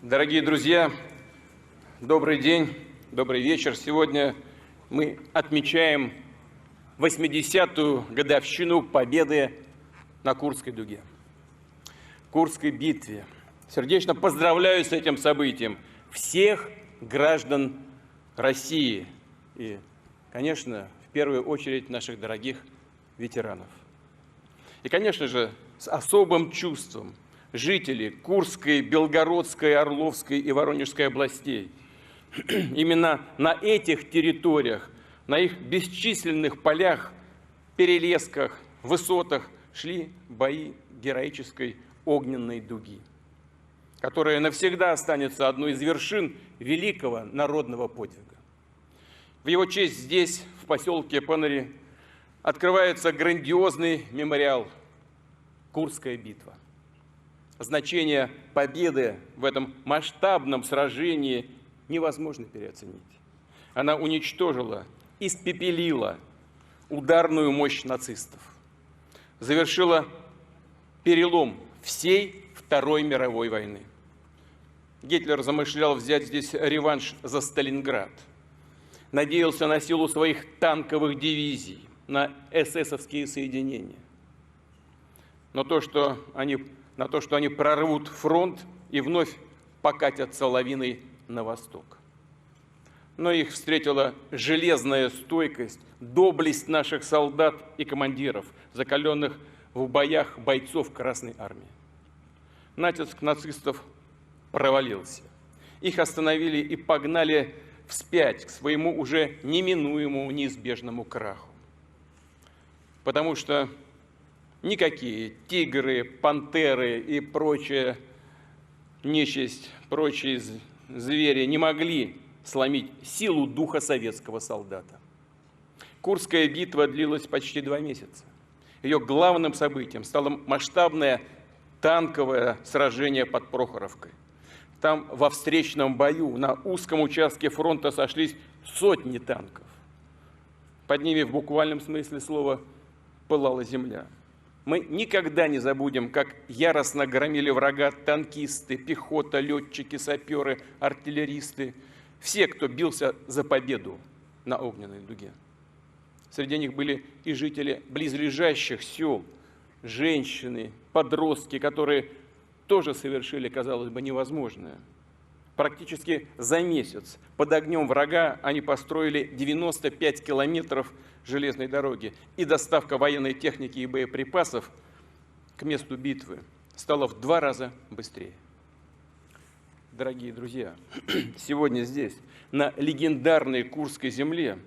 Дорогие друзья, добрый день, добрый вечер. Сегодня мы отмечаем 80-ю годовщину победы на Курской дуге, Курской битве. Сердечно поздравляю с этим событием всех граждан России и, конечно, в первую очередь наших дорогих ветеранов. И, конечно же, с особым чувством жители Курской, Белгородской, Орловской и Воронежской областей. Именно на этих территориях, на их бесчисленных полях, перелесках, высотах шли бои героической огненной дуги, которая навсегда останется одной из вершин великого народного подвига. В его честь здесь, в поселке Панари, открывается грандиозный мемориал «Курская битва». Значение победы в этом масштабном сражении невозможно переоценить. Она уничтожила, испепелила ударную мощь нацистов, завершила перелом всей Второй мировой войны. Гитлер замышлял взять здесь реванш за Сталинград, надеялся на силу своих танковых дивизий, на эсэсовские соединения. Но на то, что они прорвут фронт и вновь покатятся лавиной на восток. Но их встретила железная стойкость, доблесть наших солдат и командиров, закаленных в боях бойцов Красной Армии. Натиск нацистов провалился. Их остановили и погнали вспять к своему уже неминуемому неизбежному краху. Потому что никакие тигры, пантеры и прочая нечисть, прочие звери не могли сломить силу духа советского солдата. Курская битва длилась почти 2 месяца. Ее главным событием стало масштабное танковое сражение под Прохоровкой. Там во встречном бою на узком участке фронта сошлись сотни танков. Под ними в буквальном смысле слова пылала земля. Мы никогда не забудем, как яростно громили врага танкисты, пехота, летчики, саперы, артиллеристы. Все, кто бился за победу на огненной дуге. Среди них были и жители близлежащих сел, женщины, подростки, которые тоже совершили, казалось бы, невозможное. Практически за месяц под огнем врага они построили 95 километров железной дороги, и доставка военной техники и боеприпасов к месту битвы стала в 2 раза быстрее. Дорогие друзья, сегодня здесь, на легендарной Курской земле,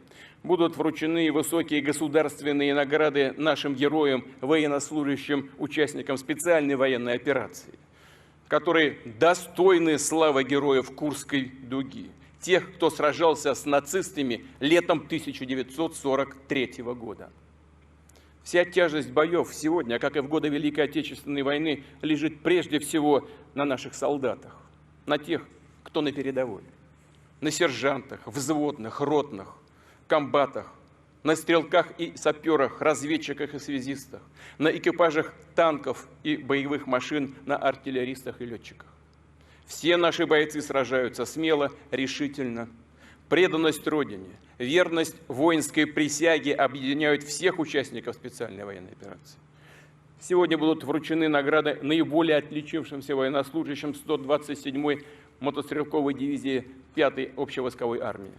будут вручены высокие государственные награды нашим героям, военнослужащим, участникам специальной военной операции, которые достойны славы героев Курской дуги, тех, кто сражался с нацистами летом 1943 года. Вся тяжесть боев сегодня, как и в годы Великой Отечественной войны, лежит прежде всего на наших солдатах, на тех, кто на передовой, на сержантах, взводных, ротных, комбатах, на стрелках и саперах, разведчиках и связистах, на экипажах танков и боевых машин, на артиллеристах и летчиках. Все наши бойцы сражаются смело, решительно. Преданность Родине, верность воинской присяге объединяют всех участников специальной военной операции. Сегодня будут вручены награды наиболее отличившимся военнослужащим 127-й мотострелковой дивизии 5-й общевойсковой армии.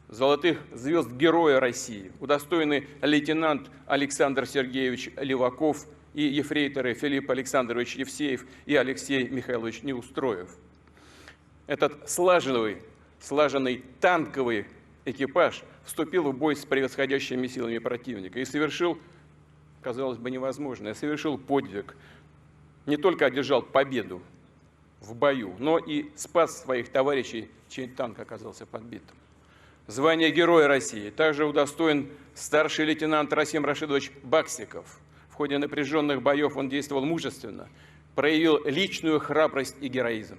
Золотых звезд Героя России удостоены лейтенант Александр Сергеевич Леваков и ефрейторы Филипп Александрович Евсеев и Алексей Михайлович Неустроев. Этот слаженный танковый экипаж вступил в бой с превосходящими силами противника и совершил, казалось бы, невозможное, совершил подвиг. Не только одержал победу в бою, но и спас своих товарищей, чей танк оказался подбитым. Звание Героя России также удостоен старший лейтенант Расим Рашидович Баксиков. В ходе напряженных боев он действовал мужественно, проявил личную храбрость и героизм.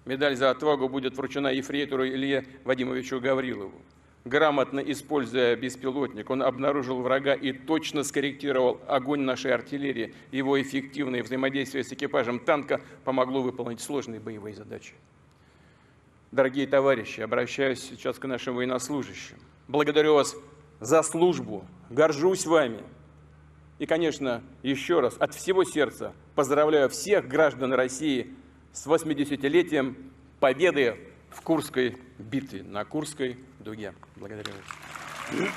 Медаль за отвагу будет вручена ефрейтору Илье Вадимовичу Гаврилову. Грамотно используя беспилотник, он обнаружил врага и точно скорректировал огонь нашей артиллерии. Его эффективное взаимодействие с экипажем танка помогло выполнить сложные боевые задачи. Дорогие товарищи, обращаюсь сейчас к нашим военнослужащим. Благодарю вас за службу, горжусь вами. И, конечно, еще раз от всего сердца поздравляю всех граждан России с 80-летием победы в Курской битве, на Курской дуге. Благодарю вас.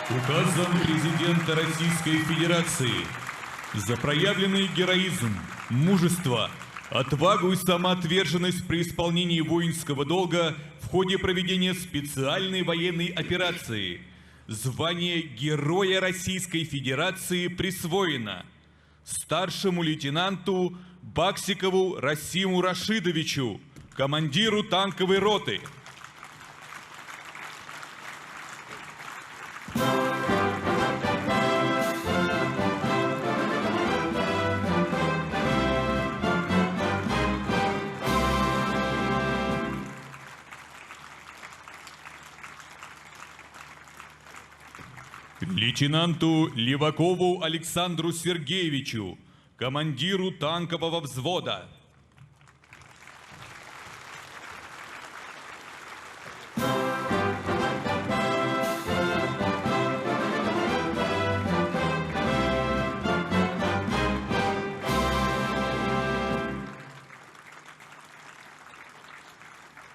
Указом президента Российской Федерации за проявленный героизм, мужество, отвагу и самоотверженность при исполнении воинского долга в ходе проведения специальной военной операции звание Героя Российской Федерации присвоено старшему лейтенанту Баксикову Расиму Рашидовичу, командиру танковой роты. Лейтенанту Левакову Александру Сергеевичу, командиру танкового взвода.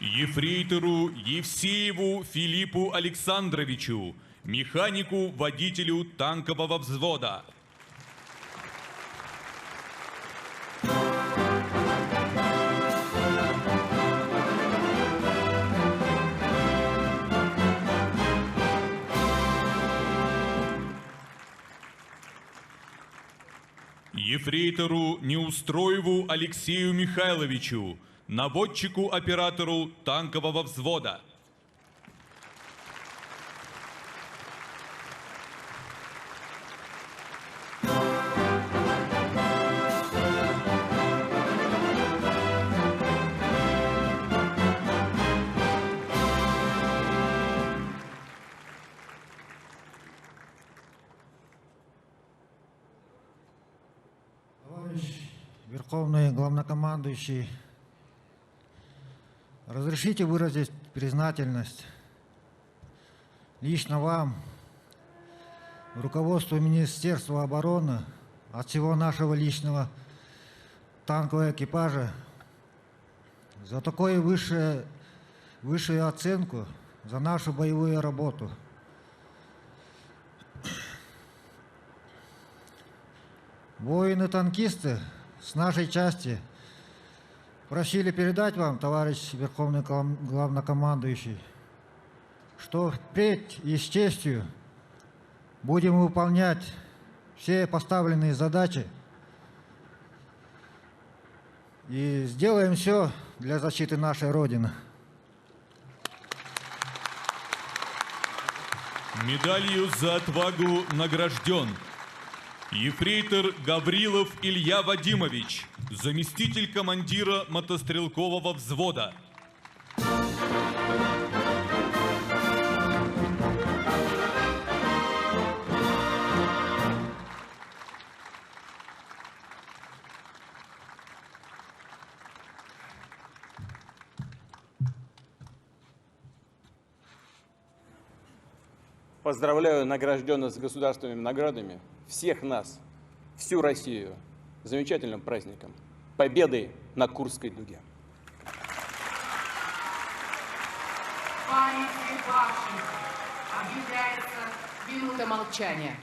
Ефрейтору Евсееву Филиппу Александровичу, механику-водителю танкового взвода. Ефрейтору Неустроеву Алексею Михайловичу, наводчику-оператору танкового взвода. Товарищ Верховный Главнокомандующий, разрешите выразить признательность лично вам, руководству Министерства обороны, от всего нашего личного танкового экипажа за такую высшую оценку за нашу боевую работу. Воины-танкисты с нашей части просили передать вам, товарищ Верховный Главнокомандующий, что впредь и с честью будем выполнять все поставленные задачи и сделаем все для защиты нашей Родины. Медалью за отвагу награжден ефрейтор Гаврилов Илья Вадимович, заместитель командира мотострелкового взвода. Поздравляю награжденных с государственными наградами всех нас, всю Россию, с замечательным праздником Победы на Курской дуге. Памяти павших объявляется минута молчания.